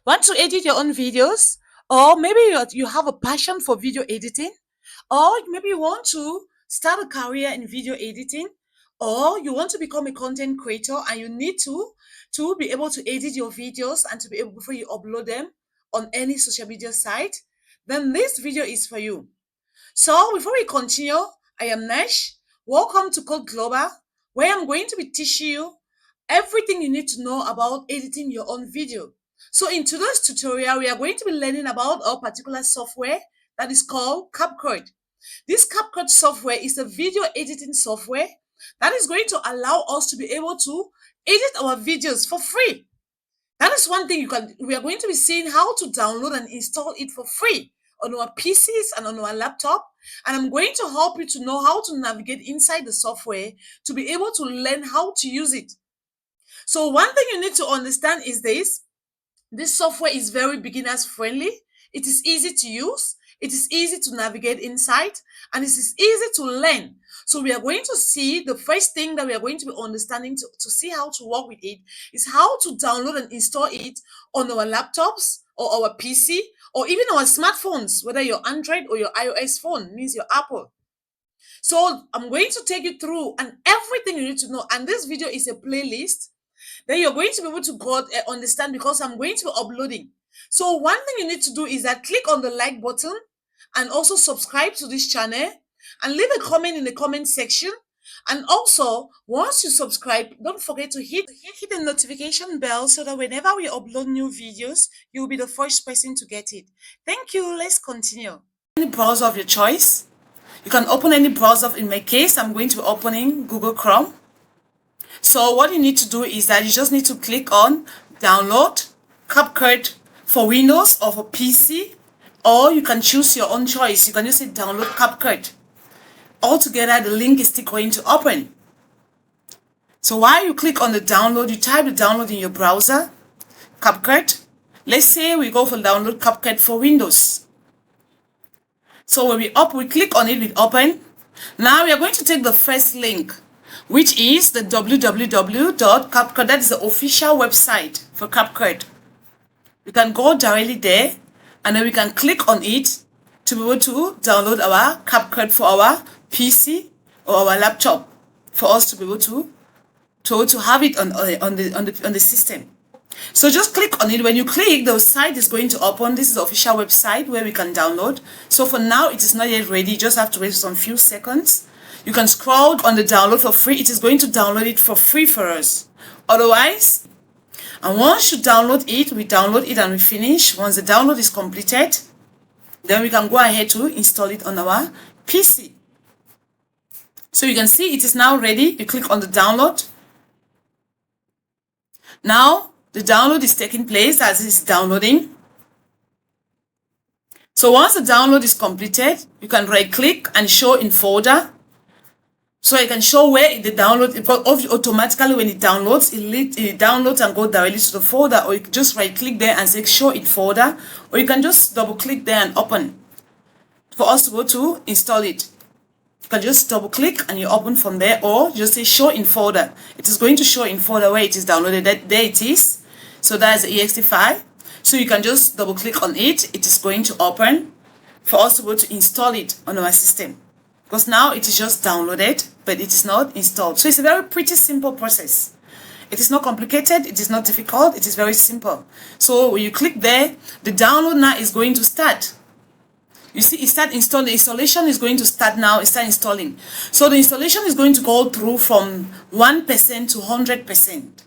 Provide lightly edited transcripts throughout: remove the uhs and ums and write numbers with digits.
Want to edit your own videos? Or maybe you have a passion for video editing? Or maybe you want to start a career in video editing? Or you want to become a content creator and you need to be able to edit your videos and to be able before you upload them on any social media site? Then this video is for you. So before we continue, I am Nash. Welcome to Code Global, where I'm going to be teaching you everything you need to know about editing your own video. So in today's tutorial, we are going to be learning about a particular software that is called CapCut. This CapCut software is a video editing software that is going to allow us to be able to edit our videos for free. That is one thing we are going to be seeing how to download and install it for free on our PCs and on our laptop. And I'm going to help you to know how to navigate inside the software to be able to learn how to use it. So one thing you need to understand is this software is very beginners friendly. It is easy to use. It is easy to navigate inside, and it is easy to learn. So we are going to see the first thing that we are going to be understanding to see how to work with it is how to download and install it on our laptops or our PC or even our smartphones, whether your Android or your iOS phone, means your Apple. So I'm going to take you through and everything you need to know. And this video is a playlist. Then you're going to be able to understand because I'm going to be uploading. So one thing you need to do is that click on the like button and also subscribe to this channel and leave a comment in the comment section. And also, once you subscribe, don't forget to hit the notification bell so that whenever we upload new videos, you'll be the first person to get it. Thank you. Let's continue. Any browser of your choice. You can open any browser. In my case, I'm going to be opening Google Chrome. So what you need to do is that you just need to click on download CapCut for Windows or for PC, or you can choose your own choice. You can just say download CapCut. Altogether, the link is still going to open. So while you click on the download, you type the download in your browser, CapCut. Let's say we go for download CapCut for Windows. So when we click on it, we open. Now we are going to take the first link, which is the www.CapCut. That is the official website for CapCut. We can go directly there and then we can click on it to be able to download our CapCut for our PC or our laptop for us to be able to have it on the system. So just click on it. When you click, the site is going to open. This is the official website where we can download. So for now, it is not yet ready. You just have to wait some few seconds. You can scroll on the download for free. It is going to download it for free for us. Otherwise, and once you download it, we download it and we finish. Once the download is completed, then we can go ahead to install it on our PC. So you can see it is now ready. You click on the download. Now the download is taking place as it's downloading. So once the download is completed, you can right click and show in folder. So I can show where the download, automatically when it downloads, it downloads and go directly to the folder, or you can just right click there and say show in folder, or you can just double click there and open for us to go to install it. You can just double click and you open from there, or just say show in folder. It is going to show in folder where it is downloaded. There it is. So that is the exe file. So you can just double click on it. It is going to open for us to go to install it on our system. Because now it is just downloaded, but it is not installed. So it's a very pretty simple process. It is not complicated. It is not difficult. It is very simple. So when you click there, the download now is going to start. You see, it start installing. The installation is going to start now. It start installing. So the installation is going to go through from 1% to 100%.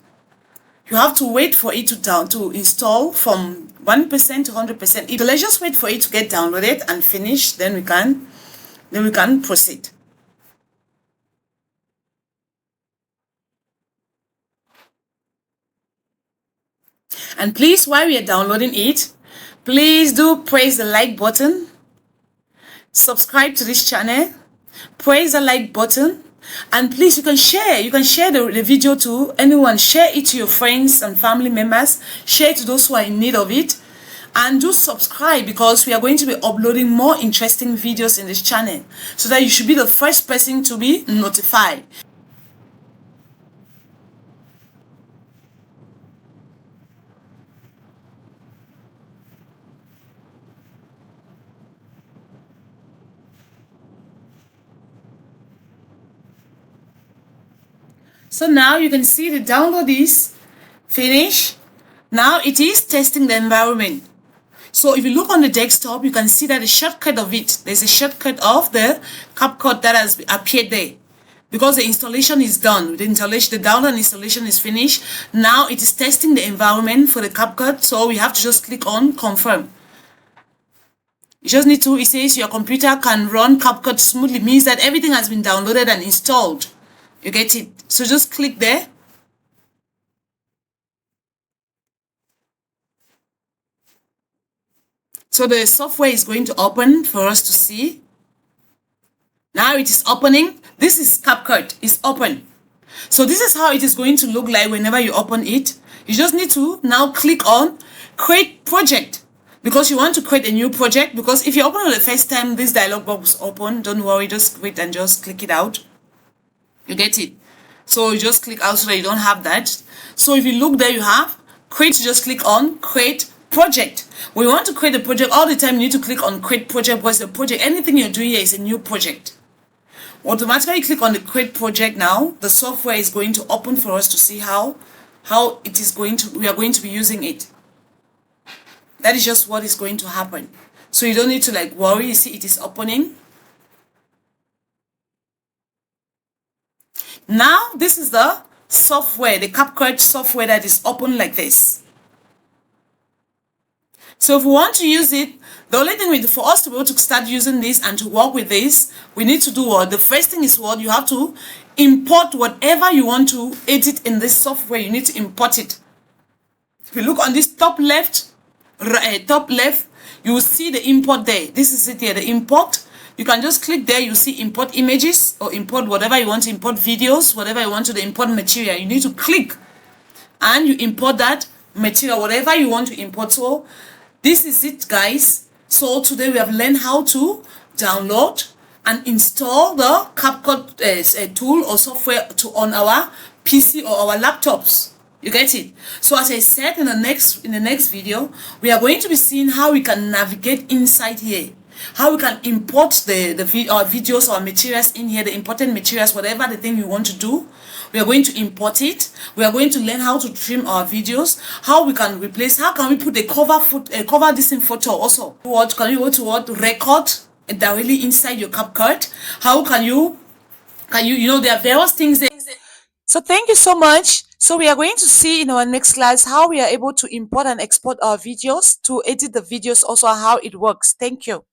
You have to wait for it to install from 1% to 100%. Let's just wait for it to get downloaded and finish. Then we can proceed. And please, while we are downloading it, please do press the like button. Subscribe to this channel. Press the like button. And please, you can share the video to anyone. Share it to your friends and family members. Share it to those who are in need of it. And do subscribe, because we are going to be uploading more interesting videos in this channel, so that you should be the first person to be notified. So now you can see the download is finished. Now it is testing the environment. So if you look on the desktop, you can see that the shortcut of it, there's a shortcut of the CapCut that has appeared there. Because the installation is done, the download installation is finished. Now it is testing the environment for the CapCut, so we have to just click on confirm. You just need to, it says your computer can run CapCut smoothly, means that everything has been downloaded and installed. You get it? So just click there. So the software is going to open for us to see. Now it is opening. This is CapCut. It's open. So this is how it is going to look like whenever you open it. You just need to now click on create project because you want to create a new project. Because if you open it the first time, this dialog box will open. Don't worry, just wait and just click it out. You get it? So you just click out so that you don't have that. So if you look there, you have create. You just click on create project. When you want to create a project, all the time you need to click on create project because the project, anything you're doing here is a new project. Automatically click on the create project. Now the software is going to open for us to see how it is going to, we are going to be using it. That is just what is going to happen. So you don't need to like worry. You see it is opening. Now this is the software, the CapCut software that is open like this. So if we want to use it, the only thing for us to be able to start using this and to work with this, we need to do what? The first thing is what? You have to import whatever you want to edit in this software. You need to import it. If you look on this top left, you will see the import there. This is it here, the import. You can just click there, you see import images or import whatever you want to import, videos, whatever you want to import material. You need to click and you import that material, whatever you want to import. So this is it, guys. So today we have learned how to download and install the CapCut tool or software on our PC or our laptops. You get it? So as I said in the next video, we are going to be seeing how we can navigate inside here, how we can import our videos or materials in here, the important materials, whatever the thing you want to do. We are going to import it. We are going to learn how to trim our videos, how we can replace, how can we put a cover this in photo also. What can you go to what record directly inside your CapCut? How can you there are various things there. So thank you so much. So we are going to see in our next class how we are able to import and export our videos, to edit the videos, also how it works. Thank you.